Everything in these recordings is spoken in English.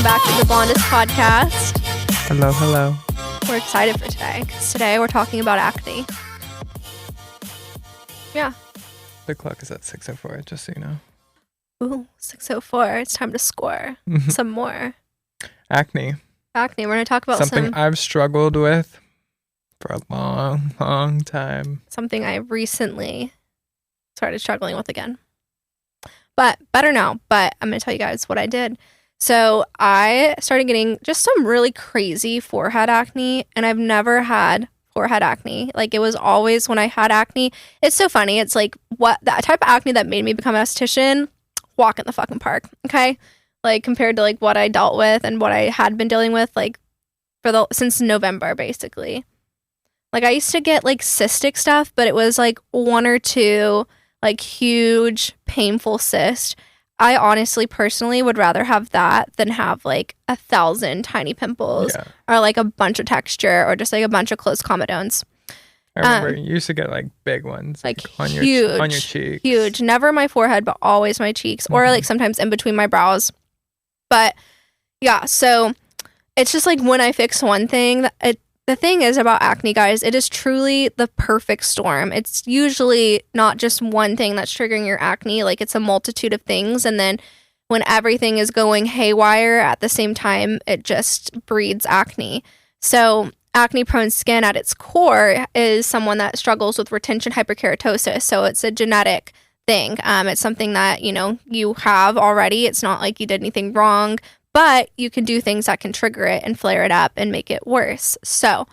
back to the Blondest Podcast. Hello, hello. We're excited for today because today we're talking about acne. Yeah. The clock is at 6:04, just so you know. Ooh, 6:04. It's time to score some more. Acne. Acne. We're going to talk about something I've struggled with for a long, long time. Something I recently started struggling with again. But better now. But I'm going to tell you guys what I did. So I started getting just some really crazy forehead acne, and I've never had forehead acne. Like, it was always when I had acne. It's so funny. It's like what that type of acne that made me become an esthetician, walk in the fucking park. Okay. Like, compared to like what I dealt with and what I had been dealing with like since November, basically. Like, I used to get like cystic stuff, but it was like one or two like huge painful cysts. I honestly, personally would rather have that than have like 1,000 tiny pimples or like a bunch of texture or just like a bunch of closed comedones. I remember you used to get like big ones, like on huge, your cheeks. Huge. Never my forehead, but always my cheeks, or like sometimes in between my brows. But yeah, so it's just like when I fix one thing, the thing is about acne, guys, it is truly the perfect storm. It's usually not just one thing that's triggering your acne. Like, it's a multitude of things. And then when everything is going haywire at the same time, it just breeds acne. So acne-prone skin at its core is someone that struggles with retention hyperkeratosis. So it's a genetic thing. It's something that, you have already. It's not like you did anything wrong, but you can do things that can trigger it and flare it up and make it worse. So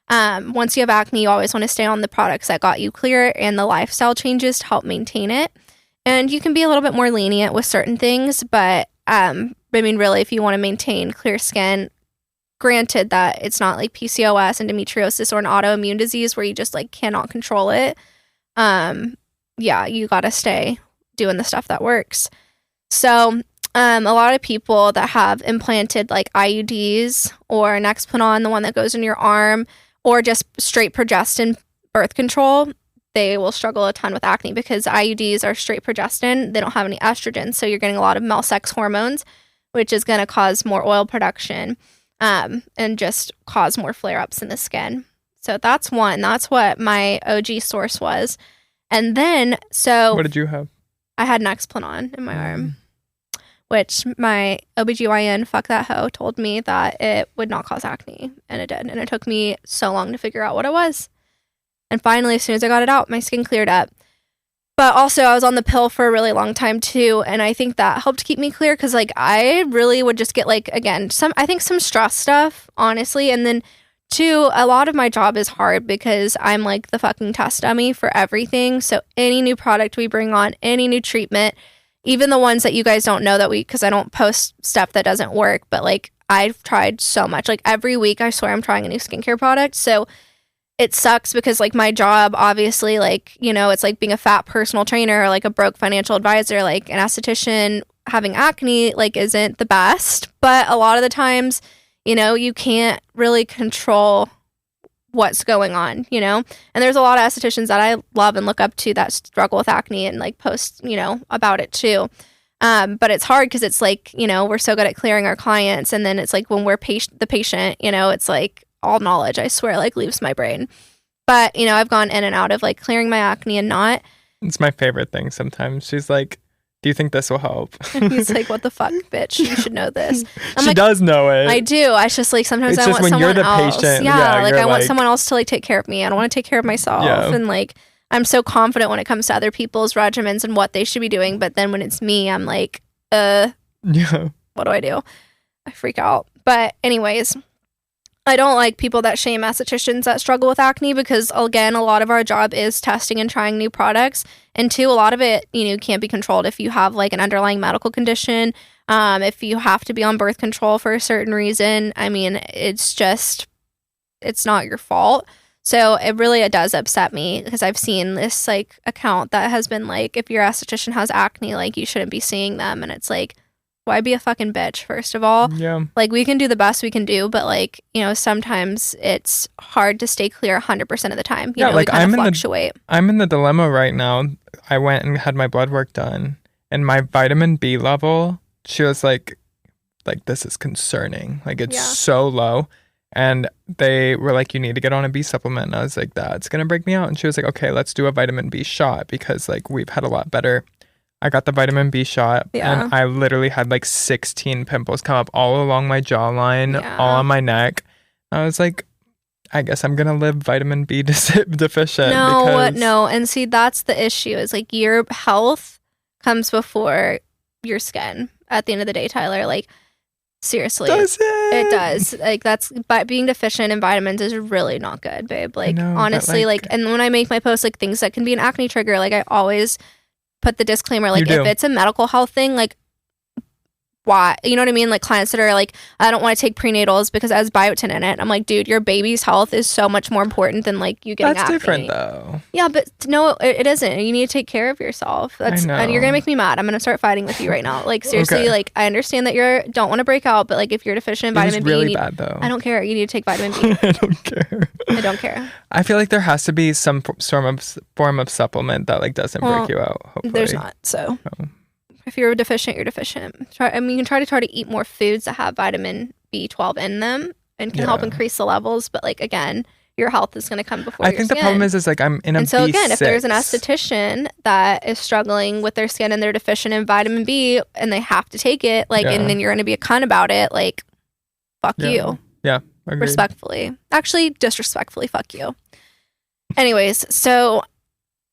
once you have acne, you always want to stay on the products that got you clear and the lifestyle changes to help maintain it. And you can be a little bit more lenient with certain things, but really, if you want to maintain clear skin, granted that it's not like PCOS, endometriosis, or an autoimmune disease where you just like cannot control it, you got to stay doing the stuff that works. So a lot of people that have implanted like IUDs or Nexplanon, the one that goes in your arm, or just straight progestin birth control, they will struggle a ton with acne because IUDs are straight progestin. They don't have any estrogen. So you're getting a lot of male sex hormones, which is going to cause more oil production and just cause more flare-ups in the skin. So that's one. That's what my OG source was. And then, what did you have? I had Nexplanon in my arm, which my OBGYN, fuck that hoe, told me that it would not cause acne, and it did. And it took me so long to figure out what it was. And finally, as soon as I got it out, my skin cleared up. But also, I was on the pill for a really long time too, and I think that helped keep me clear because, like, I really would just get, like, again, some stress stuff, honestly. And then, two, a lot of my job is hard because I'm, like, the fucking test dummy for everything. So any new product we bring on, any new treatment, even the ones that you guys don't know because I don't post stuff that doesn't work, but like I've tried so much. Like every week I swear I'm trying a new skincare product. So it sucks because like my job, obviously, like, it's like being a fat personal trainer or like a broke financial advisor, like an esthetician having acne, like isn't the best. But a lot of the times, you can't really control what's going on, and there's a lot of estheticians that I love and look up to that struggle with acne and like post, about it too. But it's hard because it's like, we're so good at clearing our clients. And then it's like when we're the patient, it's like all knowledge, I swear, like leaves my brain. But, I've gone in and out of like clearing my acne and not. It's my favorite thing sometimes. She's like, do you think this will help? And he's like, what the fuck, bitch? You should know this. She does know it. I do. I just like sometimes I want someone else. It's just when you're the patient. Yeah, like I want someone else to like take care of me. I don't want to take care of myself. Yeah. And like I'm so confident when it comes to other people's regimens and what they should be doing. But then when it's me, I'm like, what do I do? I freak out. But anyways, I don't like people that shame estheticians that struggle with acne because, again, a lot of our job is testing and trying new products. And two, a lot of it, can't be controlled if you have like an underlying medical condition, if you have to be on birth control for a certain reason. I mean, it's not your fault. So it does upset me because I've seen this like account that has been like, if your esthetician has acne, like you shouldn't be seeing them. And it's like, why be a fucking bitch, first of all? Yeah. Like, we can do the best we can do, but like, sometimes it's hard to stay clear 100% of the time. You know, like we fluctuate. I'm in the dilemma right now. I went and had my blood work done, and my vitamin B level, she was like like, this is concerning. Like, it's Yeah. so low. And they were like, you need to get on a B supplement. And I was like, that's going to break me out. And she was like, okay, let's do a vitamin B shot because, like, we've had a lot better. I got the vitamin B shot and I literally had like 16 pimples come up all along my jawline, all on my neck. I was like, I guess I'm going to live vitamin B deficient. No. And see, that's the issue is like your health comes before your skin at the end of the day, Tyler. Like, seriously. Does it? It does. Like, but being deficient in vitamins is really not good, babe. Like, honestly, like, and when I make my posts, like, things that can be an acne trigger, like, I always put the disclaimer, like, if it's a medical health thing, like, why? You know what I mean? Like, clients that are like, I don't want to take prenatals because it has biotin in it. I'm like, dude, your baby's health is so much more important than like you getting acne. That's different though. Yeah, but no, it isn't. You need to take care of yourself. That's, and you're gonna make me mad. I'm gonna start fighting with you right now. Like, seriously, like, I understand that don't want to break out, but like, if you're deficient in vitamin B, really bad though. I don't care. You need to take vitamin B. I don't care. I don't care. I feel like there has to be some form of supplement that like doesn't break you out. Hopefully. There's not. So. No. If you're deficient, you're deficient. You can try to eat more foods that have vitamin B12 in them and can help increase the levels. But like, again, your health is going to come before your skin. The problem is like I'm in a and so B6. Again, if there's an esthetician that is struggling with their skin and they're deficient in vitamin B and they have to take it, like, and then you're going to be a cunt about it, like, fuck you. Yeah, agreed. Respectfully. Actually, disrespectfully, fuck you. Anyways, so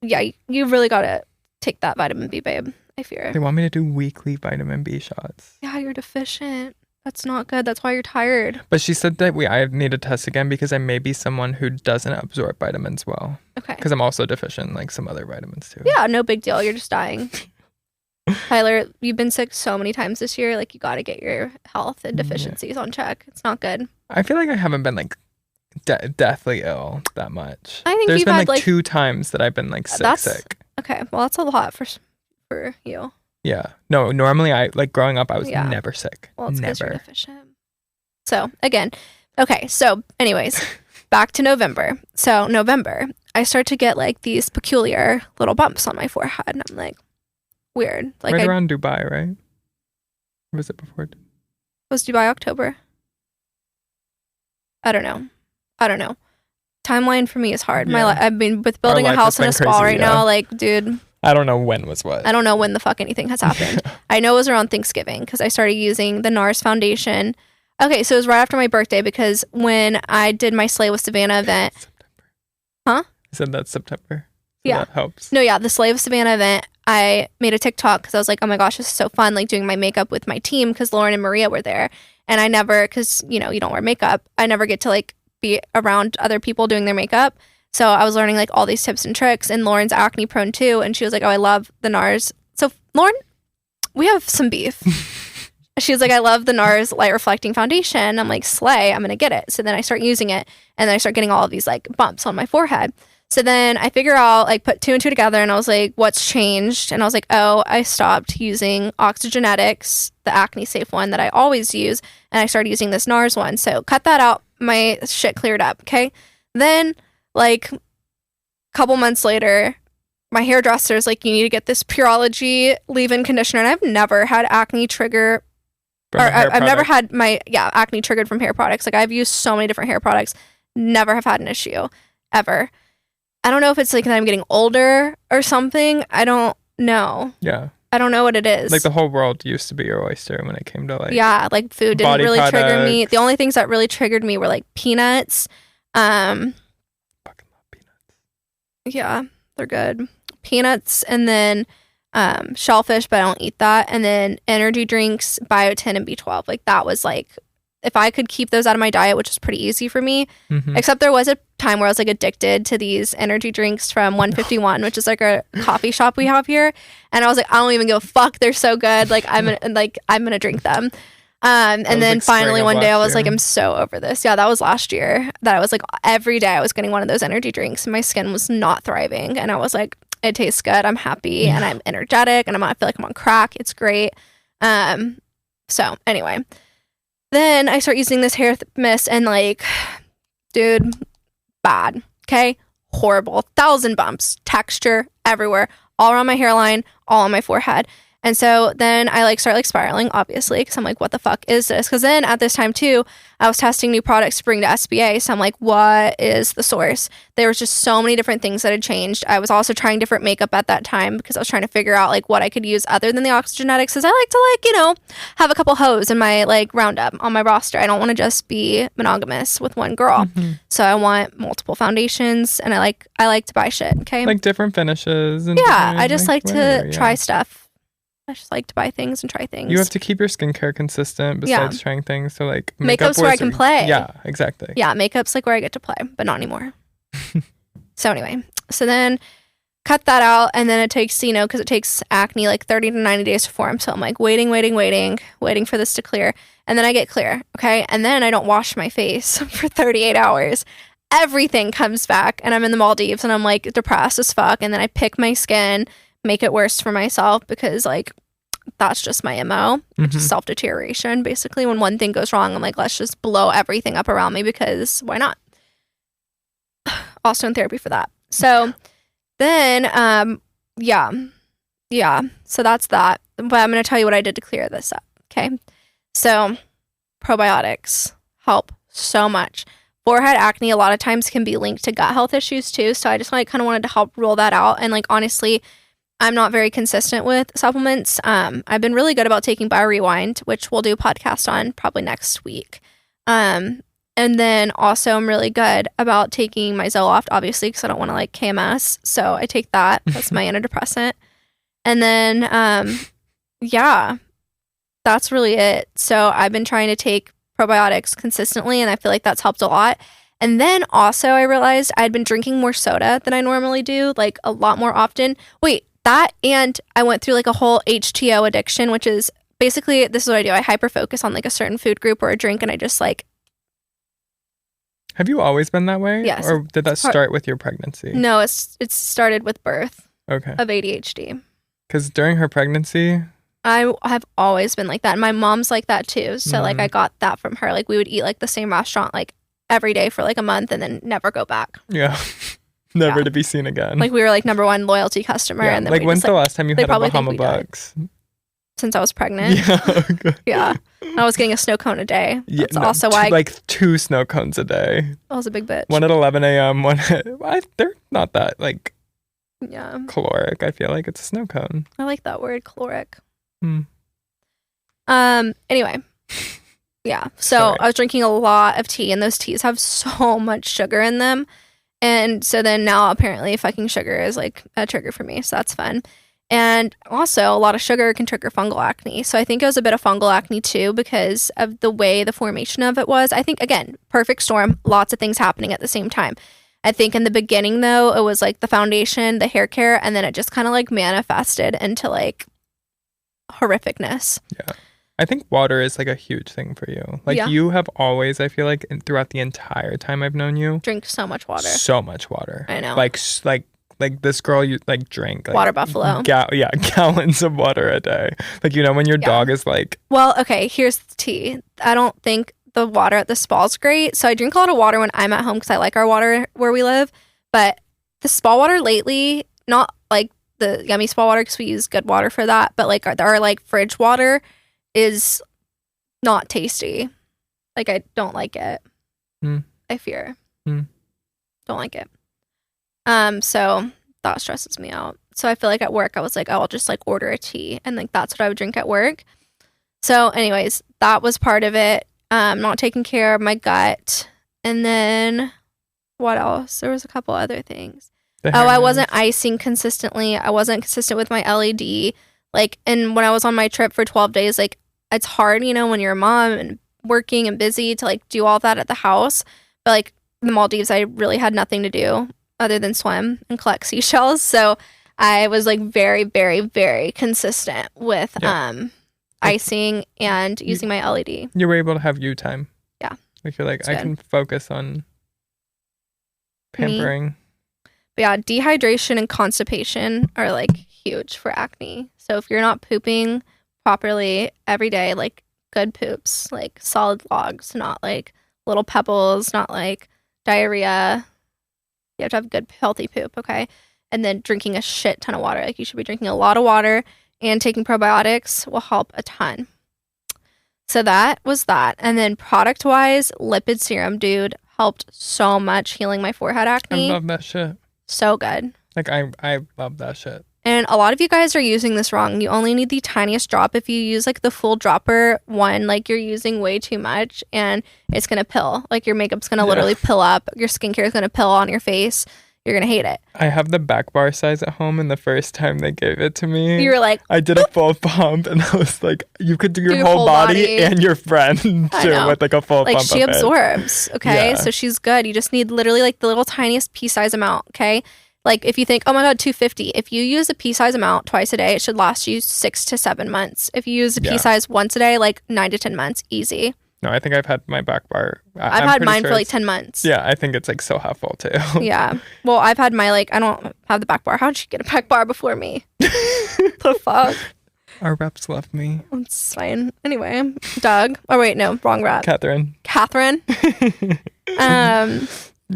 yeah, you really got to take that vitamin B, babe. I fear. They want me to do weekly vitamin B shots. Yeah, you're deficient. That's not good. That's why you're tired. But she said that I need to test again because I may be someone who doesn't absorb vitamins well. Okay. Because I'm also deficient in like some other vitamins too. Yeah, no big deal. You're just dying. Tyler, you've been sick so many times this year. Like, you got to get your health and deficiencies on check. It's not good. I feel like I haven't been like deathly ill that much. I think there's you've been had like 2 times that I've been like sick. Okay, well, that's a lot for you. Yeah. No, normally I like growing up I was never sick. Well, it's because you're deficient. So again, okay, so anyways, back to November. So November, I start to get like these peculiar little bumps on my forehead. And I'm like, weird. Like around Dubai, right? Or was it before? Was Dubai October? I don't know. Timeline for me is hard. Yeah. I've been with building a house in a spa right now. Like, dude. I don't know when was what. I don't know when the fuck anything has happened. I know it was around Thanksgiving because I started using the NARS foundation. Okay, so it was right after my birthday because when I did my Slay with Savanna event. September. Huh? You said that's September. So yeah. That helps. No, yeah, the Slay with Savanna event, I made a TikTok because I was like, oh my gosh, this is so fun, like doing my makeup with my team because Lauren and Maria were there. And I never, because, you don't wear makeup, I never get to like be around other people doing their makeup. So I was learning like all these tips and tricks, and Lauren's acne prone too. And she was like, oh, I love the NARS. So Lauren, we have some beef. She was like, I love the NARS light reflecting foundation. I'm like, slay, I'm going to get it. So then I start using it, and then I start getting all of these like bumps on my forehead. So then I figure out, like, put 2 and 2 together, and I was like, what's changed? And I was like, oh, I stopped using Oxygenetics, the acne safe one that I always use, and I started using this NARS one. So cut that out. My shit cleared up. Okay. Then like a couple months later, my hairdresser's like, you need to get this Pureology leave-in conditioner. And I've never had acne trigger, I've never had my acne triggered from hair products. Like, I've used so many different hair products, never have had an issue ever. I don't know if it's like that I'm getting older or something. I don't know. Yeah. I don't know what it is. Like, the whole world used to be your oyster when it came to like like food didn't really trigger me. The only things that really triggered me were like peanuts. Fucking love peanuts. Yeah, they're good. Peanuts, and then shellfish, but I don't eat that. And then energy drinks, biotin, and B12. Like, that was like, if I could keep those out of my diet, which is pretty easy for me. Mm-hmm. Except there was a time where I was like addicted to these energy drinks from 151, which is like a coffee shop we have here. And I was like, I don't even give a fuck. They're so good. Like, I'm gonna drink them. And then finally one day I was like, I'm so over this. Yeah, that was last year that I was like, every day I was getting one of those energy drinks and my skin was not thriving. And I was like, it tastes good. I'm happy and I'm energetic and I feel like I'm on crack. It's great. So anyway, then I start using this hair mist and like, dude, bad. Okay. Horrible. 1,000 bumps, texture everywhere, all around my hairline, all on my forehead. And so then I like start like spiraling, obviously, because I'm like, what the fuck is this? Because then at this time too, I was testing new products to bring to SBA. So I'm like, what is the source? There was just so many different things that had changed. I was also trying different makeup at that time because I was trying to figure out like what I could use other than the Oxygenetics. Because I like to like, you know, have a couple hoes in my like roundup on my roster. I don't want to just be monogamous with one girl. So I want multiple foundations, and I like to buy shit. Okay, like different finishes. And I just like whatever, to try stuff. I just like to buy things and try things. You have to keep your skincare consistent besides trying things. So like makeup's where I can play. Yeah, exactly. Yeah, makeup's like where I get to play, but not anymore. So anyway, so then cut that out, and then it takes, you know, because it takes acne like 30 to 90 days to form. So I'm like waiting for this to clear. And then I get clear, okay? And then I don't wash my face for 38 hours. Everything comes back, and I'm in the Maldives, and I'm like depressed as fuck. And then I pick my skin, make it worse for myself, because like that's just my MO, which is self-deterioration. Basically, when one thing goes wrong, I'm like, let's just blow everything up around me, because why not? Also in therapy for that. So then, so that's that. But I'm going to tell you what I did to clear this up, okay? So probiotics help so much. Forehead acne a lot of times can be linked to gut health issues too. So I just like kind of wanted to help rule that out. And like, honestly, I'm not very consistent with supplements. I've been really good about taking BioRewind, which we'll do a podcast on probably next week. And then also I'm really good about taking my Zoloft, obviously, because I don't want to like KMS. So I take that. That's my antidepressant. And then, that's really it. So I've been trying to take probiotics consistently, and I feel like that's helped a lot. And then also I realized I'd been drinking more soda than I normally do, like a lot more often. Wait, that, and I went through like a whole HTO addiction, which is basically, this is what I do. I hyper focus on like a certain food group or a drink, and I just like. Have you always been that way? Yes. Or did that start with your pregnancy? No, it started with birth. Okay. Of ADHD. Because during her pregnancy, I have always been like that. And my mom's like that too. So like I got that from her. Like we would eat like the same restaurant like every day for like a month and then never go back. Yeah. Never to be seen again. Like we were like #1 loyalty customer. Yeah. And then like when's the last time you had a Bahama Bucks? Since I was pregnant. Yeah. Okay. Yeah. I was getting a snow cone a day. That's also why. Like 2 snow cones a day. I was a big bitch. One at 11 a.m. One at, they're not that like caloric. I feel like it's a snow cone. I like that word, caloric. Hmm. Anyway. Yeah. So I was drinking a lot of tea, and those teas have so much sugar in them. And so then now apparently fucking sugar is like a trigger for me. So that's fun. And also a lot of sugar can trigger fungal acne. So I think it was a bit of fungal acne too, because of the way the formation of it was. I think, again, perfect storm, lots of things happening at the same time. I think in the beginning though, it was like the foundation, the hair care, and then it just kind of like manifested into like horrificness. Yeah. I think water is like a huge thing for you. Like you have always, I feel like throughout the entire time I've known you, drink so much water. So much water. I know. Like this girl, you like drink like, water buffalo. Gallons of water a day. Like, you know, when your dog is like. Well, okay, here's the tea. I don't think the water at the spa is great. So I drink a lot of water when I'm at home because I like our water where we live. But the spa water lately, not like the yummy spa water because we use good water for that, but like our like fridge water is not tasty. Like I don't like it. I fear. Don't like it. So that stresses me out. So I feel like at work I was like, oh, I'll just like order a tea, and like that's what I would drink at work. So anyways, that was part of it. Not taking care of my gut. And then what else? There was a couple other things. I wasn't icing consistently. I wasn't consistent with my LED. Like, and when I was on my trip for 12 days, like it's hard, you know, when you're a mom and working and busy to like do all that at the house. But like the Maldives, I really had nothing to do other than swim and collect seashells. So I was like very, very, very consistent with icing and using my LED. You were able to have you time. Yeah. I feel like I can focus on pampering. But yeah, dehydration and constipation are like huge for acne. So if you're not pooping properly every day, like good poops, like solid logs, not like little pebbles, not like diarrhea. You have to have good, healthy poop, okay? And then drinking a shit ton of water. Like you should be drinking a lot of water. and taking probiotics will help a ton. So that was that. And then product wise, lipid serum, dude, helped so much healing my forehead acne. I love that shit. So good. Like I love that shit. And a lot of you guys are using this wrong. You only need the tiniest drop. If you use like the full dropper one, like you're using way too much and it's going to pill. Like your makeup's going to literally pill up. Your skincare is going to pill on your face. You're going to hate it. I have the back bar size at home, and the first time they gave it to me, you were like, I did a full pump, and I was like, you could do your whole body and your friend too with like a full pump. Like she absorbs. Okay. So she's good. You just need literally like the little tiniest pea size amount. Okay. Like if you think, oh my God, 250. If you use a pea size amount twice a day, it should last you 6 to 7 months. If you use a pea size once a day, like 9 to 10 months, easy. No, I think I've had my back bar. I've had mine for like 10 months. Yeah, I think it's like so half full too. Yeah. Well, I've had my like, I don't have the back bar. How did you get a back bar before me? The fuck? Our reps left me. It's fine. Anyway, Doug. Oh wait, no, wrong rep. Catherine.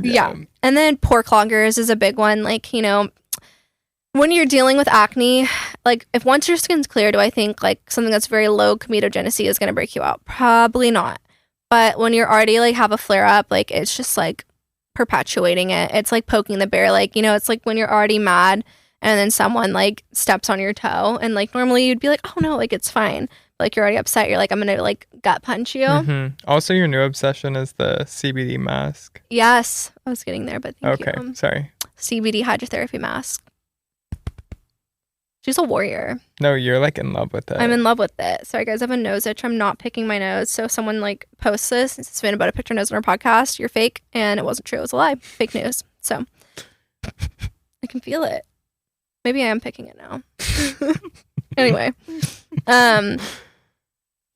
Yeah. And then pore cloggers is a big one. Like, you know, when you're dealing with acne, like if once your skin's clear, do I think like something that's very low comedogenicy is going to break you out? Probably not. But when you're already like have a flare up, like it's just like perpetuating it. It's like poking the bear. Like, you know, it's like when you're already mad and then someone like steps on your toe and like normally you'd be like, oh no, like it's fine. Like you're already upset. You're like, I'm going to like gut punch you. Mm-hmm. Also, your new obsession is the CBD mask. Yes. I was getting there, but thank you. Okay. Sorry. CBD hydrotherapy mask. She's a warrior. No, you're like in love with it. I'm in love with it. Sorry guys, I have a nose itch. I'm not picking my nose. So if someone like posts this, it's been about a picture nose on our podcast, you're fake and it wasn't true. It was a lie. Fake news. So I can feel it. Maybe I am picking it now. Anyway.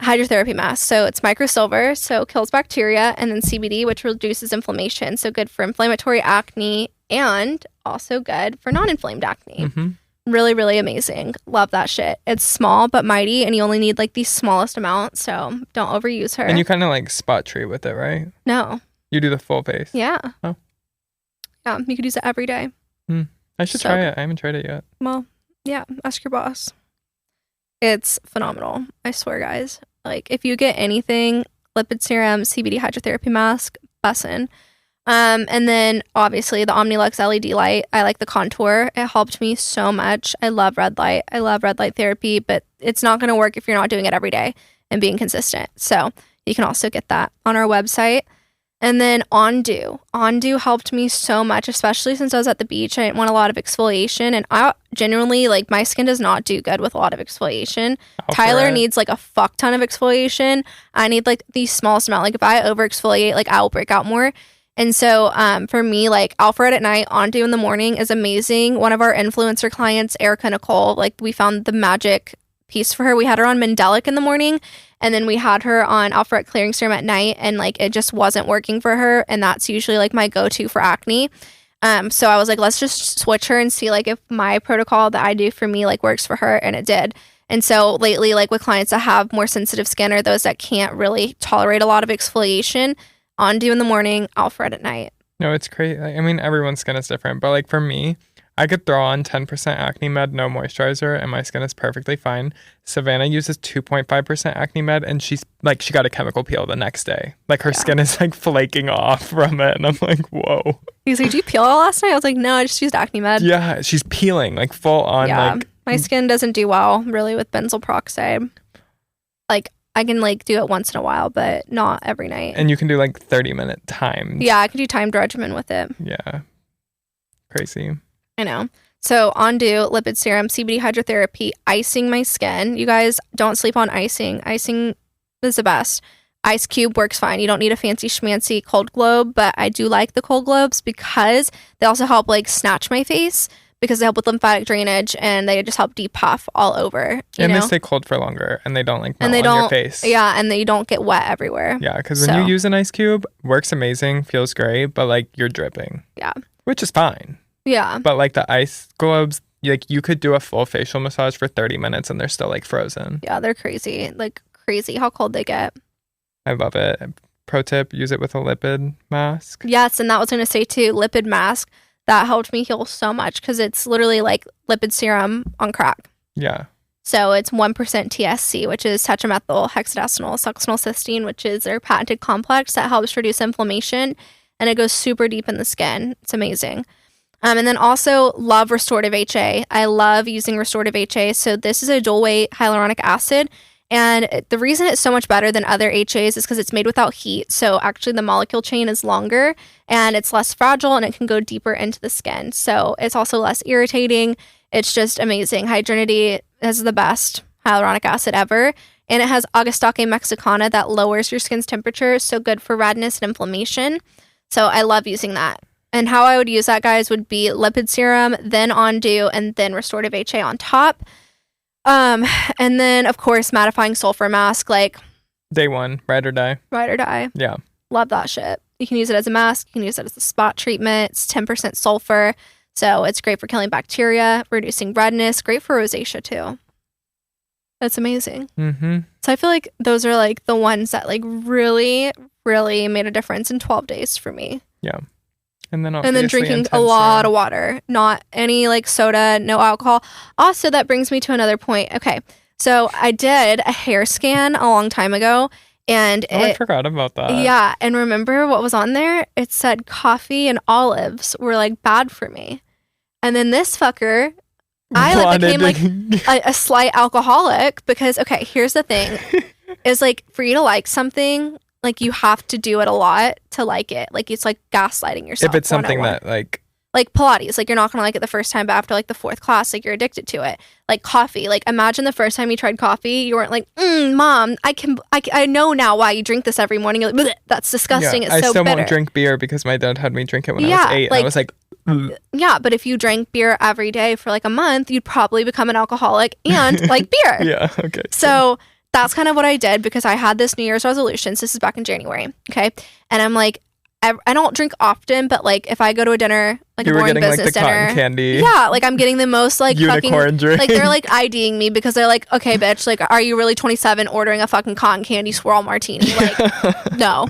Hydrotherapy mask. So it's microsilver, so kills bacteria, and then CBD, which reduces inflammation. So good for inflammatory acne and also good for non-inflamed acne. Mm-hmm. Really, really amazing. Love that shit. It's small but mighty, and you only need like the smallest amount, so don't overuse her. And you kind of like spot treat with it, right? No. You do the full face. Yeah. Oh. Yeah, you could use it every day. I should try it. I haven't tried it yet. Well, yeah, ask your boss. It's phenomenal. I swear, guys. Like, if you get anything, lipid serum, CBD hydrotherapy mask, bussin'. And then, obviously, the Omnilux LED light. I like the contour. It helped me so much. I love red light. I love red light therapy, but it's not going to work if you're not doing it every day and being consistent. So, you can also get that on our website. And then Ondu. Ondu helped me so much, especially since I was at the beach. I didn't want a lot of exfoliation. And I genuinely, like, my skin does not do good with a lot of exfoliation. Tyler needs, like, a fuck ton of exfoliation. I need, like, the smallest amount. Like, if I over exfoliate, like, I will break out more. And so for me, like, Alfred at night, Ondu in the morning is amazing. One of our influencer clients, Erica Nicole, like, we found the magic piece for her. We had her on Mandelic in the morning, and then we had her on Alpha Clearing Serum at night, and like it just wasn't working for her, and that's usually like my go-to for acne. So I was like, let's just switch her and see like if my protocol that I do for me like works for her, and it did. And so lately, like with clients that have more sensitive skin or those that can't really tolerate a lot of exfoliation, Ondu in the morning, Alfred at night. No, it's crazy. I mean, everyone's skin is different, but like for me, I could throw on 10% acne med, no moisturizer, and my skin is perfectly fine. Savanna uses 2.5% acne med, and she's like, she got a chemical peel the next day. Like her skin is like flaking off from it, and I'm like, whoa. He's like, did you peel all last night? I was like, no, I just used acne med. Yeah, she's peeling like full on. Yeah, like my skin doesn't do well really with benzoyl peroxide. Like I can like do it once in a while, but not every night. And you can do like 30-minute times. Yeah, I can do timed regimen with it. Yeah, crazy. I know. So Ondu, lipid serum, CBD hydrotherapy, icing my skin. You guys don't sleep on icing. Icing is the best. Ice cube works fine. You don't need a fancy schmancy cold globe, but I do like the cold globes because they also help like snatch my face because they help with lymphatic drainage and they just help depuff all over. And they stay cold for longer and they don't like melt on your face. Yeah, and they don't get wet everywhere. Yeah, because when you use an ice cube, works amazing, feels great, but like you're dripping. Yeah. Which is fine. Yeah. But like the ice globes, like you could do a full facial massage for 30 minutes and they're still like frozen. Yeah, they're crazy. Like crazy how cold they get. I love it. Pro tip, use it with a lipid mask. Yes, and that was going to say too, lipid mask. That helped me heal so much because it's literally like lipid serum on crack. Yeah. So it's 1% TSC, which is tetramethyl hexadecynyl succinylcysteine, which is their patented complex that helps reduce inflammation, and it goes super deep in the skin. It's amazing. And then also love restorative HA. I love using restorative HA. So this is a dual weight hyaluronic acid. And the reason it's so much better than other HAs is because it's made without heat. So actually the molecule chain is longer and it's less fragile and it can go deeper into the skin. So it's also less irritating. It's just amazing. Hydrinity is the best hyaluronic acid ever. And it has Agastake mexicana that lowers your skin's temperature. So good for redness and inflammation. So I love using that. And how I would use that, guys, would be lipid serum, then Ondu, and then restorative HA on top. And then, of course, mattifying sulfur mask, like... Day one, ride or die. Ride or die. Yeah. Love that shit. You can use it as a mask. You can use it as a spot treatment. It's 10% sulfur. So it's great for killing bacteria, reducing redness, great for rosacea, too. That's amazing. Mm-hmm. So I feel like those are, like, the ones that, like, really, really made a difference in 12 days for me. Yeah. And then drinking a lot of water, not any like soda, no alcohol. Also, that brings me to another point. Okay, so I did a hair scan a long time ago, and I forgot about that. Yeah, and remember what was on there? It said coffee and olives were like bad for me. And then this fucker, I like became like a slight alcoholic because, okay, here's the thing, is like for you to like something, like you have to do it a lot to like it. Like it's like gaslighting yourself. If it's something that like Pilates, like you're not gonna like it the first time, but after like the fourth class, like you're addicted to it. Like coffee, like imagine the first time you tried coffee, you weren't like, Mom, I know now why you drink this every morning. You're like, that's disgusting. It's so bitter. I still won't drink beer because my dad had me drink it when I was 8, and I was like, yeah, but if you drank beer every day for like a month, you'd probably become an alcoholic and like beer. Yeah, okay. So that's kind of what I did because I had this New Year's resolution. So this is back in January. Okay. And I'm like, I don't drink often, but like if I go to a dinner, like you a boring were getting business like the dinner, cotton candy. Yeah, like I'm getting the most like unicorn fucking drink. like they're like IDing me because they're like, okay, bitch, like are you really 27 ordering a fucking cotton candy swirl martini? Like, no.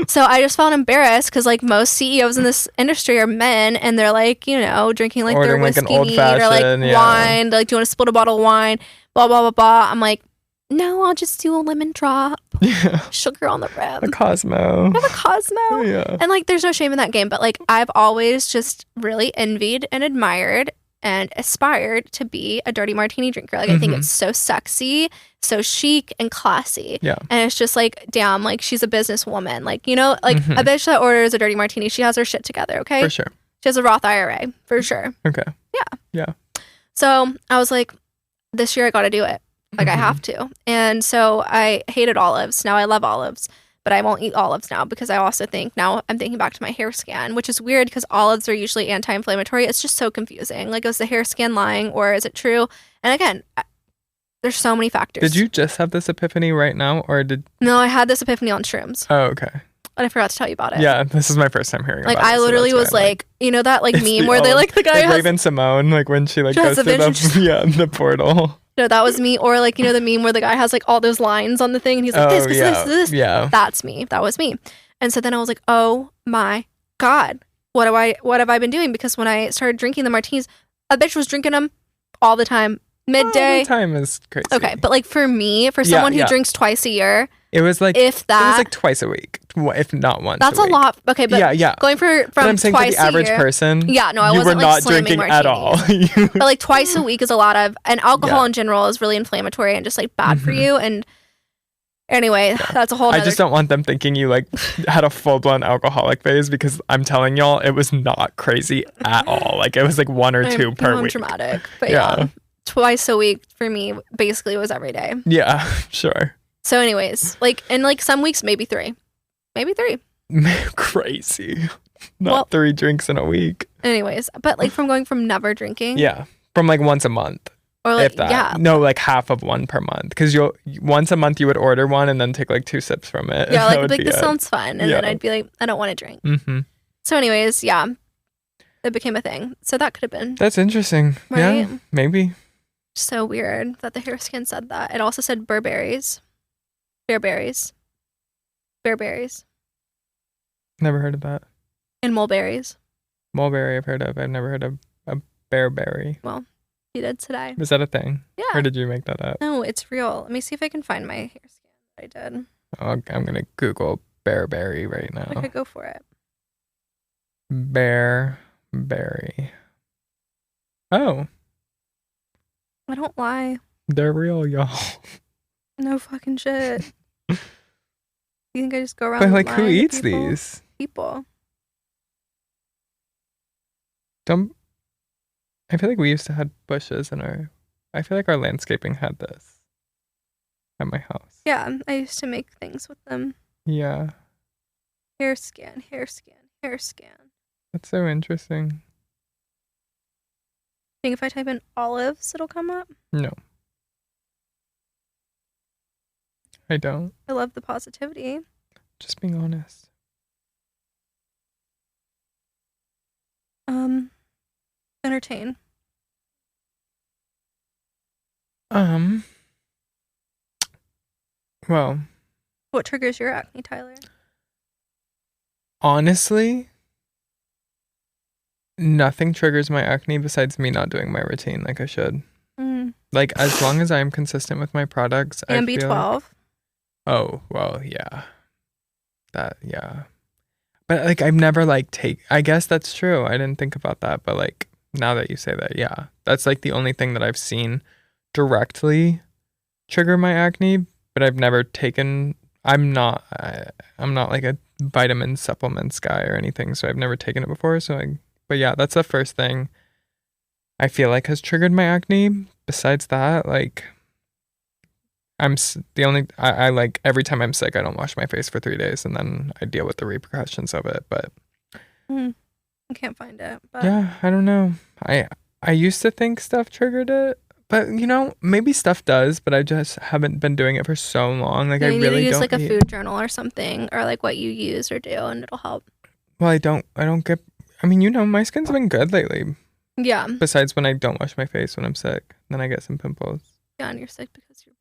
So I just felt embarrassed because like most CEOs in this industry are men, and they're like, you know, drinking like ordering their whiskey like an neat or like wine, like, do you want to split a bottle of wine? Blah blah blah blah. I'm like, no, I'll just do a lemon drop. Yeah. Sugar on the rim. A Cosmo. I have a Cosmo. Yeah. And like there's no shame in that game, but like I've always just really envied and admired and aspired to be a dirty martini drinker. Like I think it's so sexy, so chic and classy. Yeah. And it's just like, damn, like she's a businesswoman. Like, you know, like a bitch that orders a dirty martini, she has her shit together, okay? For sure. She has a Roth IRA, for sure. Okay. Yeah. Yeah. So I was like, this year I got to do it. Like I have to. And so I hated olives. Now I love olives, but I won't eat olives now because I also think now I'm thinking back to my hair scan, which is weird because olives are usually anti-inflammatory. It's just so confusing. Like, is the hair scan lying or is it true? And again, there's so many factors. Did you just have this epiphany right now or did... No, I had this epiphany on shrooms. Oh, okay. And I forgot to tell you about it. Yeah, this is my first time hearing about it. Like, I literally was like, you know that like meme where they like the guy like has... Raven Simone, like when she like She goes has to the the portal. No, that was me. Or like, you know, the meme where the guy has like all those lines on the thing and he's like, this. Yeah. That's me. That was me. And so then I was like, oh my God, what have I been doing? Because when I started drinking the martinis, a bitch was drinking them all the time, midday. All the time is crazy. Okay. But like for me, for someone who drinks twice a year, it was like, if that, it was like twice a week, if not once. That's a lot. Okay. But going from but I'm saying twice for the average a year, person, yeah, no, I you wasn't were like not drinking martinis. at all. But like twice a week is a lot of, and alcohol in general is really inflammatory and just like bad for you. And anyway, that's a whole I just don't want them thinking you like had a full-blown alcoholic phase because I'm telling y'all, it was not crazy at all. Like it was like 1 or 2 per week. Dramatic. But yeah, twice a week for me basically was every day. Yeah, sure. So anyways, like in like some weeks, maybe 3. Crazy. Not 3 drinks in a week. Anyways, but like from going from never drinking. Yeah. From like once a month. Or like, if that. No, like half of one per month. Because once a month you would order one and then take like 2 sips from it. Yeah, like this sounds fun. And then I'd be like, I don't want to drink. Mm-hmm. So anyways, yeah. It became a thing. So that could have been. That's interesting. Right? Yeah, maybe. So weird that the hair scan said that. It also said bearberries. Bearberries. Never heard of that. And mulberries. Mulberry I've heard of. I've never heard of a bearberry. Well, He did today. Is that a thing? Yeah. Or did you make that up? No, it's real. Let me see if I can find my hair scan that I did. Oh, I'm gonna Google bearberry right now. I could go for it. Bearberry. Oh. I don't lie. They're real, y'all. No fucking shit. You think I just go around? But like, lying who to eats people? these? People. Don't. I feel like we used to have bushes in our. I feel like our landscaping had this at my house. Yeah, I used to make things with them. Yeah. Hair scan, hair scan, hair scan. That's so interesting. Think if I type in olives, it'll come up? No. I don't. I love the positivity. Just being honest. Entertain. Well, What triggers your acne, Tyler? honestly, nothing triggers my acne besides me not doing my routine like I should. Like, as long as I'm consistent with my products, And I feel B12. like, oh, well, yeah. That, yeah. But like, I've never like I guess that's true. I didn't think about that, but like, now that you say that, yeah. That's like the only thing that I've seen directly trigger my acne, but I've never taken, I'm not like a vitamin supplements guy or anything, so I've never taken it before. But yeah, that's the first thing I feel like has triggered my acne. Besides that, like, I like every time I'm sick, I don't wash my face for 3 days and then I deal with the repercussions of it. But I can't find it. But yeah, I don't know. I used to think stuff triggered it, but you know, maybe stuff does, but I just haven't been doing it for so long. Like, yeah, I you really need to use don't like a food journal or something, or like what you use or do, and it'll help. Well, I don't get. I mean, you know, my skin's been good lately. Yeah. Besides when I don't wash my face when I'm sick, then I get some pimples. Yeah, and you're sick because you're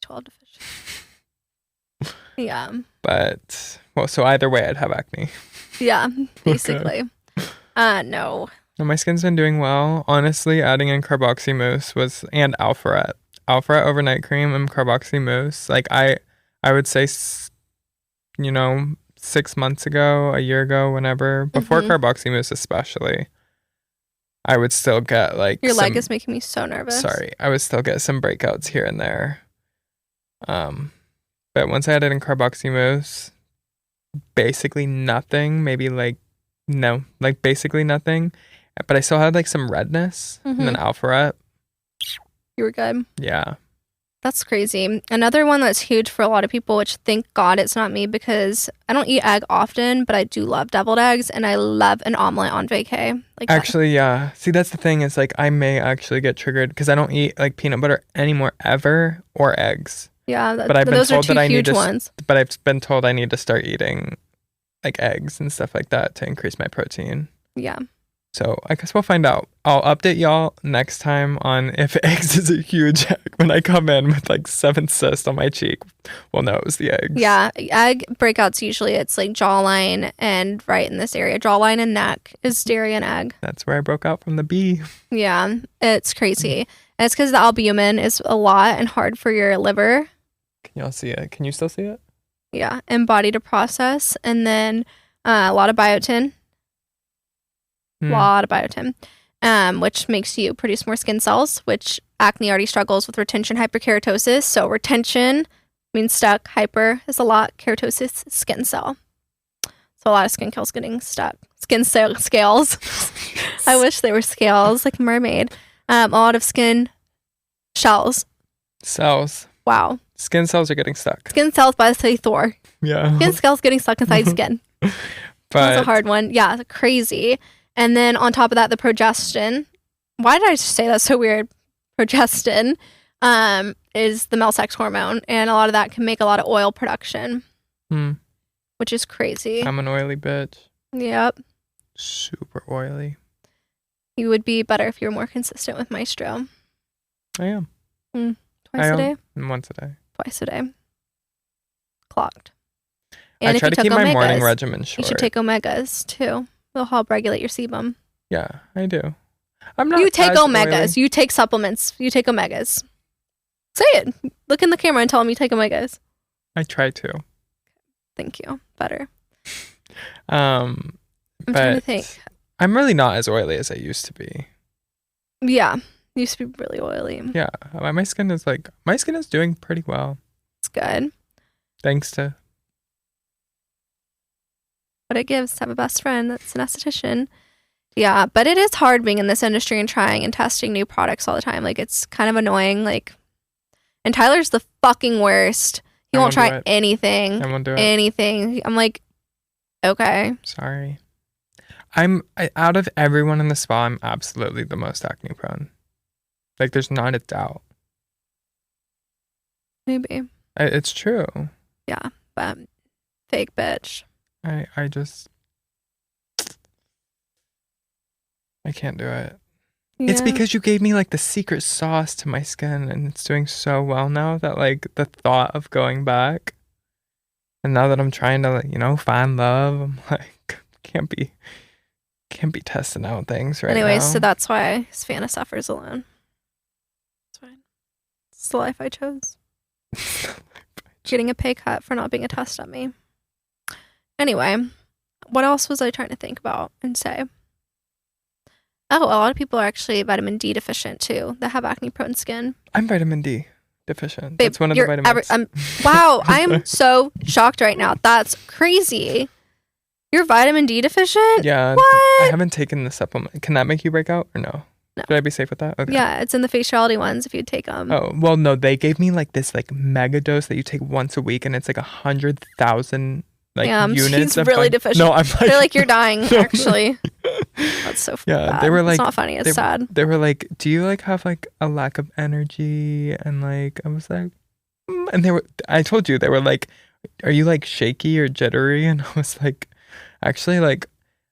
B12 deficient. Yeah. But well, so either way, I'd have acne. Yeah, basically. No. No, my skin's been doing well. Honestly, adding in carboxy mousse and Alpharet overnight cream and carboxy mousse. Like, I would say, 6 months ago, a year ago, whenever, before carboxy mousse especially, I would still get like your leg is making me so nervous. Sorry, I would still get some breakouts here and there. But once I added in carboxy mousse, basically nothing. Maybe basically nothing. But I still had like some redness, and then Alpharet. You were good. Yeah. That's crazy. Another one that's huge for a lot of people, which thank God it's not me, because I don't eat egg often, but I do love deviled eggs, and I love an omelet on vacay. Like, actually, yeah. See, that's the thing, is like I may actually get triggered because I don't eat like peanut butter anymore ever, or eggs. Yeah, but I've been those told are two that I need huge to. Ones. But I've been told I need to start eating like eggs and stuff like that to increase my protein. Yeah. So I guess we'll find out. I'll update y'all next time on if eggs is a huge egg. When I come in with like 7 cysts on my cheek, we'll know it was the eggs. Yeah, egg breakouts, usually it's like jawline and right in this area. Jawline and neck is dairy and egg. That's where I broke out from the bee. Yeah, it's crazy. And it's because the albumin is a lot and hard for your liver. Can y'all see it? Can you still see it? Yeah, and body to process. And then a lot of biotin. Lot of biotin, which makes you produce more skin cells, which acne already struggles with retention hyperkeratosis. So retention means stuck, hyper is a lot, keratosis, skin cell. So a lot of skin cells getting stuck. Scales. I wish they were scales, like a mermaid. A lot of skin shells. Cells. Wow. Skin cells are getting stuck. Skin cells by the Thor. Yeah. Skin cells getting stuck inside skin. That's a hard one. Yeah, crazy. And then on top of that, the progestin. Why did I just say that so weird? Progestin is the male sex hormone, and a lot of that can make a lot of oil production, which is crazy. I'm an oily bitch. Yep. Super oily. You would be better if you were more consistent with Maestro. I am. Twice a day? Once a day. Twice a day. Clocked. And I try to keep my morning regimen short. You should take omegas, too. They'll help regulate your sebum. Yeah, I do. I'm not. You take as omegas. oily. You take supplements. You take omegas. Say it. Look in the camera and tell them you take omegas. I try to. Thank you. Better. I'm trying to think. I'm really not as oily as I used to be. Yeah. Used to be really oily. Yeah. My skin is doing pretty well. It's good. Thanks to what it gives to have a best friend that's an esthetician. Yeah, but it is hard being in this industry and trying and testing new products all the time. Like, it's kind of annoying. Like, and Tyler's the fucking worst. He won't try anything. I won't do it. Anything. I'm like, okay. Sorry. Out of everyone in the spa, I'm absolutely the most acne prone. Like, there's not a doubt. Maybe. It's true. Yeah, but fake bitch. I can't do it. Yeah. It's because you gave me like the secret sauce to my skin, and it's doing so well now that like the thought of going back, and now that I'm trying to, you know, find love, I'm like, can't be testing out things right now. Anyways, so that's why Savanna suffers alone. It's fine. It's the life I chose. Getting a pay cut for not being a test on me. Anyway, what else was I trying to think about and say? Oh, a lot of people are actually vitamin D deficient too that have acne prone skin. I'm vitamin D deficient. Babe, that's one of the vitamins. Wow, I'm so shocked right now. That's crazy. You're vitamin D deficient? Yeah. What? I haven't taken the supplement. Can that make you break out or no? No. Should I be safe with that? Okay. Yeah, it's in the faciality ones if you take them. Oh, well, no, they gave me like this like mega dose that you take once a week, and it's like 100,000 like units. He's really deficient. No, I'm like, they're like, you're dying, actually. That's so bad. They were like, it's not funny, it's sad. They were like, do you like have like a lack of energy? And like, I was like, and I told you, they were like, are you like shaky or jittery? And I was like, actually, like,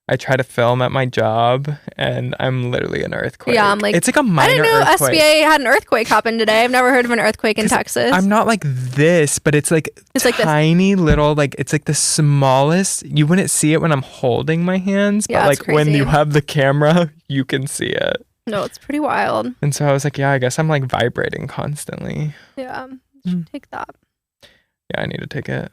I try to film at my job, and I'm literally an earthquake. Yeah, I'm like, it's like a minor I didn't know earthquake. SBA had an earthquake happen today. I've never heard of an earthquake in Texas. I'm not like this, but it's like tiny little, like it's like the smallest. You wouldn't see it when I'm holding my hands, but like when you have the camera, you can see it. No, it's pretty wild. And so I was like, yeah, I guess I'm like vibrating constantly. Yeah, you should take that. Yeah, I need to take it.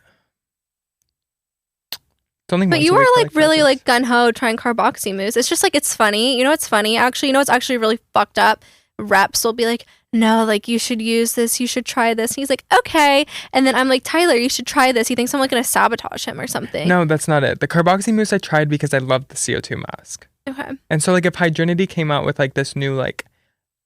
But you were like really like gung-ho trying carboxy moves. It's just like, it's funny. You know what's funny? Actually, you know what's actually really fucked up? Reps will be like, no, like you should use this. You should try this. And he's like, okay. And then I'm like, Tyler, you should try this. He thinks I'm like going to sabotage him or something. No, that's not it. The carboxy moves I tried because I loved the CO2 mask. Okay. And so like if Hydrinity came out with like this new like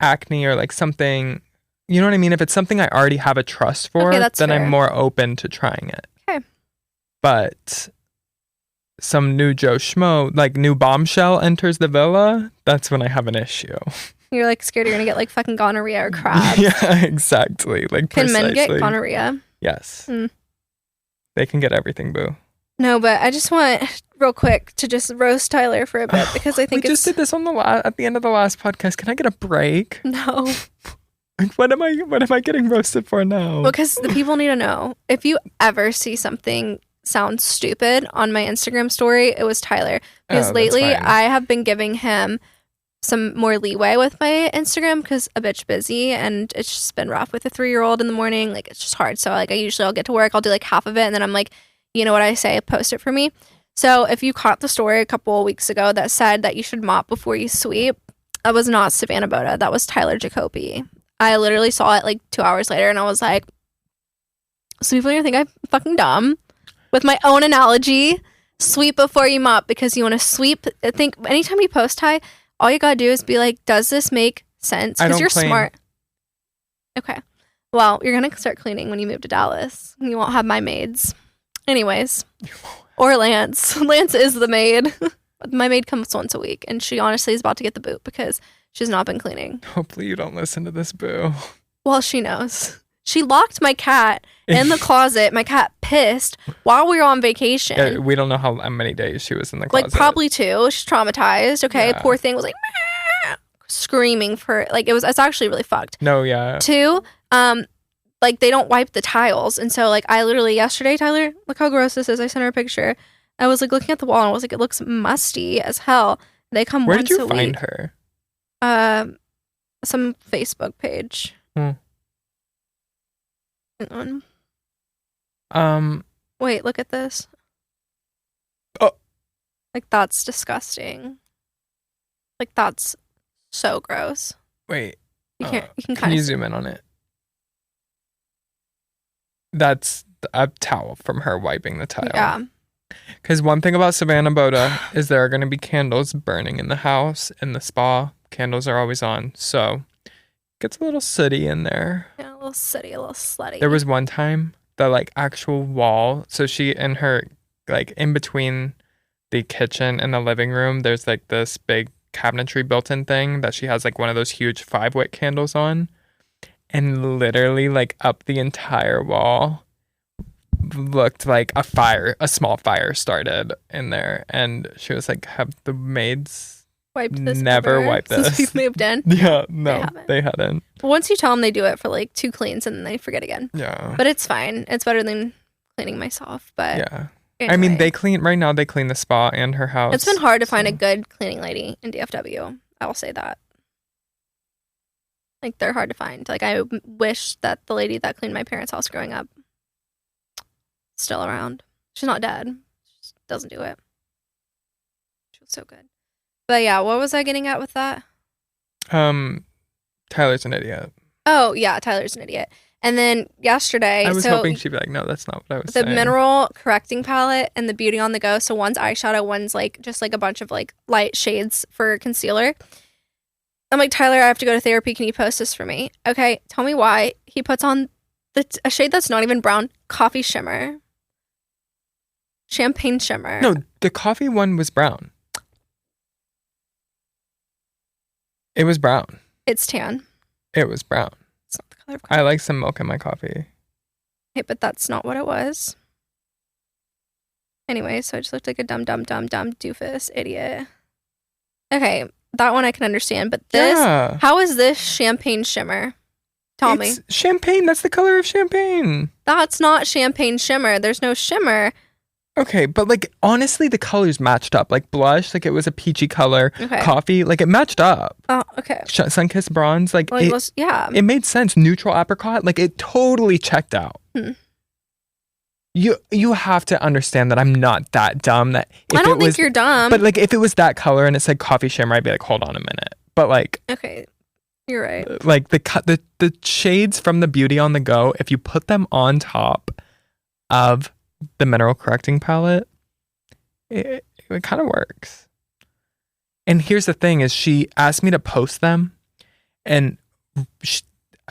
acne or like something, you know what I mean? If it's something I already have a trust for, then fair. I'm more open to trying it. Okay. But some new Joe Schmo, like new bombshell enters the villa, that's when I have an issue. You're like scared you're gonna get like fucking gonorrhea or crabs. Yeah, exactly. Like can men get gonorrhea? Yes. They can get everything, boo. No, but I just want real quick to just roast Tyler for a bit because I think we just did this on at the end of the last podcast. Can I get a break? No. What am I getting roasted for now? Because the people need to know. If you ever see something sound stupid on my Instagram story, it was Tyler. Because lately I have been giving him some more leeway with my Instagram because a bitch busy and it's just been rough with a 3-year-old in the morning. Like, it's just hard. So like I'll get to work, I'll do like half of it, and then I'm like, you know what I say, post it for me. So if you caught the story a couple of weeks ago that said that you should mop before you sweep, that was not Savanna Boda, that was Tyler Jacoby. I literally saw it like 2 hours later and I was like, so people are gonna think I'm fucking dumb with my own analogy. Sweep before you mop, because you want to sweep. I think anytime you post, Ty, all you gotta do is be like, does this make sense? Because you're smart. Okay. Well, you're gonna start cleaning when you move to Dallas. You won't have my maids. Anyways. Or Lance. Lance is the maid. My maid comes once a week, and she honestly is about to get the boot because she's not been cleaning. Hopefully you don't listen to this, boo. Well, she knows. She locked my cat in the closet. My cat pissed while we were on vacation. Yeah, we don't know how many days she was in the closet. Like probably 2. She's traumatized. Okay, yeah. Poor thing was like screaming for like it's actually really fucked. No, yeah. 2, like they don't wipe the tiles, and so like I literally yesterday, Tyler, look how gross this is. I sent her a picture. I was like looking at the wall and I was like, it looks musty as hell. They come Where once did a you find week. her? Some Facebook page. Hang on. Wait, look at this. Oh. Like, that's disgusting. Like, that's so gross. Wait. You can Can you zoom in on it? That's a towel from her wiping the tile. Yeah. Because one thing about Savanna Boda is there are going to be candles burning in the house, in the spa. Candles are always on. So it gets a little sooty in there. Yeah, a little sooty, a little slutty. There was one time the like actual wall. So she and her, like in between the kitchen and the living room, there's like this big cabinetry built-in thing that she has like one of those huge 5-wick candles on. And literally like up the entire wall looked like a small fire started in there. And she was like, have the maids wiped this never wiped this since we've moved in? Yeah, no, they hadn't. Once you tell them, they do it for like 2 cleans and then they forget again. Yeah. But it's fine. It's better than cleaning myself. But yeah. anyway. I mean, they clean the spa and her house. It's been hard to find a good cleaning lady in DFW. I will say that. Like, they're hard to find. Like, I wish that the lady that cleaned my parents' house growing up still around. She's not dead. She just doesn't do it. She was so good. But yeah, what was I getting at with that? Tyler's an idiot. Oh, yeah, Tyler's an idiot. And then yesterday... I was hoping she'd be like, no, that's not what I was saying. The mineral correcting palette and the Beauty on the Go. So one's eyeshadow, one's like just like a bunch of like light shades for concealer. I'm like, Tyler, I have to go to therapy. Can you post this for me? Okay, tell me why. He puts on a shade that's not even brown. Coffee shimmer. Champagne shimmer. No, the coffee one was brown. It was brown. It's tan. It was brown. It's not the color of coffee. I like some milk in my coffee. Okay, but that's not what it was. Anyway, so I just looked like a dumb doofus idiot. Okay, that one I can understand, but this, how is this champagne shimmer? Tell me. Champagne, that's the color of champagne. That's not champagne shimmer. There's no shimmer. Okay, but like honestly, the colors matched up. Like blush, like it was a peachy color. Okay. Coffee, like it matched up. Oh, okay. Sunkissed bronze, like well, it made sense. Neutral apricot, like it totally checked out. You have to understand that I'm not that dumb. That if I don't think you're dumb. But like if it was that color and it said coffee shimmer, I'd be like, hold on a minute. But like, okay, you're right. Like the shades from the Beauty on the Go, if you put them on top of the mineral correcting palette, it kind of works. And here's the thing: is she asked me to post them, and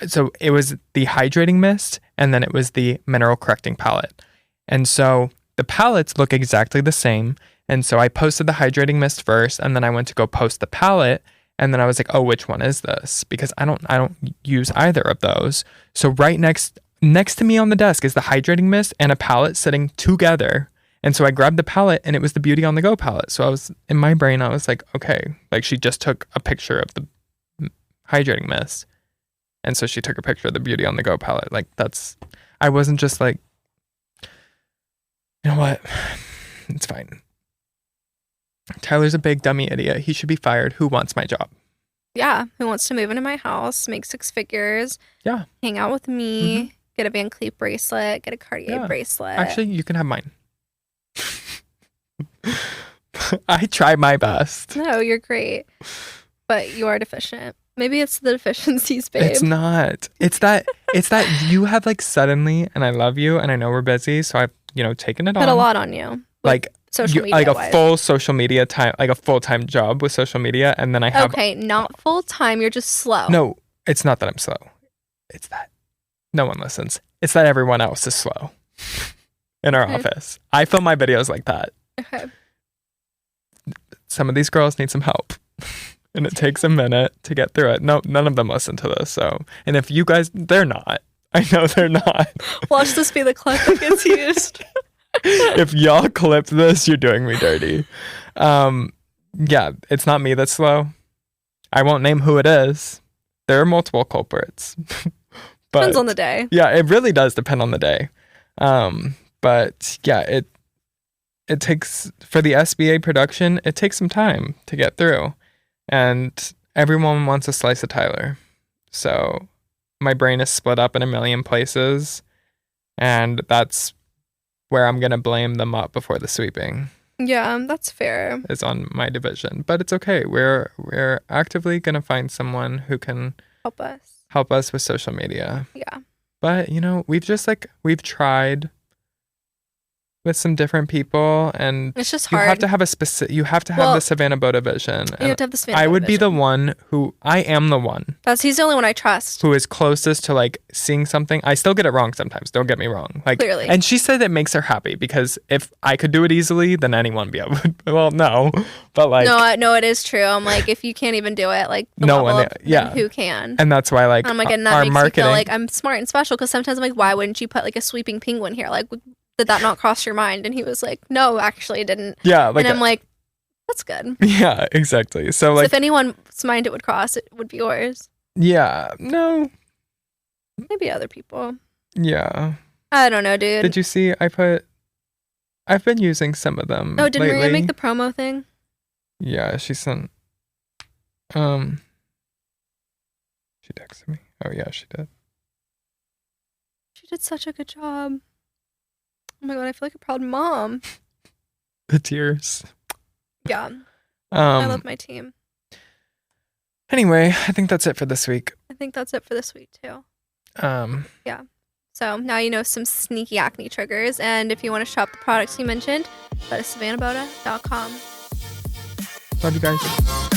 so it was the hydrating mist, and then it was the mineral correcting palette. And so the palettes look exactly the same. And so I posted the hydrating mist first, and then I went to go post the palette, and then I was like, oh, which one is this? Because I don't use either of those. So right next to me on the desk is the hydrating mist and a palette sitting together. And so I grabbed the palette, and it was the Beauty on the Go palette. So I was in my brain, I was like, okay, like she just took a picture of the hydrating mist. And so she took a picture of the Beauty on the Go palette. Like I wasn't just like, you know what? It's fine. Tyler's a big dummy idiot. He should be fired. Who wants my job? Yeah. Who wants to move into my house, make 6 figures? Yeah. Hang out with me, get a Van Cleef bracelet, get a Cartier bracelet. Actually, you can have mine. I try my best. No, you're great. But you are deficient. Maybe it's the deficiencies, babe. It's not. It's that you have like suddenly, and I love you, and I know we're busy, so I've, taken it on. Put a lot on you. Like social media like a wise. full social media time, like a full-time job with social media, and then I have not full-time, you're just slow. No, it's not that I'm slow. It's that no one listens. It's that everyone else is slow in our office. I film my videos like that. Okay. Some of these girls need some help. And it takes a minute to get through it. No, none of them listen to this. So, and if you guys, they're not. I know they're not. Watch this be the clip that gets used. If y'all clip this, you're doing me dirty. Yeah, it's not me that's slow. I won't name who it is. There are multiple culprits. But, depends on the day. Yeah, it really does depend on the day. But yeah, it takes, for the SBA production, it takes some time to get through. And everyone wants a slice of Tyler. So my brain is split up in a million places, and that's where I'm going to blame the mop before the sweeping. Yeah, that's fair. Is on my division, but it's okay. We're actively going to find someone who can help us with social media. Yeah. But, you know, we've tried with some different people, and it's just hard. You have to have the Savanna Boda vision. You have to have the Savanna Boda I would be the one I am the one. He's the only one I trust. Who is closest to like seeing something. I still get it wrong sometimes. Don't get me wrong. Like, clearly. And she said it makes her happy because if I could do it easily, then anyone would be able to. Well, no. But like. No, it is true. I'm like, if you can't even do it, like, no one, who can? And that's why, like, I'm like, and that makes me feel like I'm smart and special, because sometimes I'm like, why wouldn't you put like a sweeping penguin here? Like, did that not cross your mind? And he was like, no, actually it didn't. Yeah. Like, and I'm like, that's good. Yeah, exactly. So like, if anyone's mind it would cross, it would be yours. Yeah. No. Maybe other people. Yeah. I don't know, dude. Did you see I've been using some of them. Oh, did Maria make the promo thing? Yeah, she sent she texted me. Oh yeah, she did. She did such a good job. Oh my god, I feel like a proud mom. The tears. Yeah. I love my team. Anyway, I think that's it for this week. I think that's it for this week too. Yeah. So now you know some sneaky acne triggers, and if you want to shop the products you mentioned, go to savannaboda.com. Love you guys.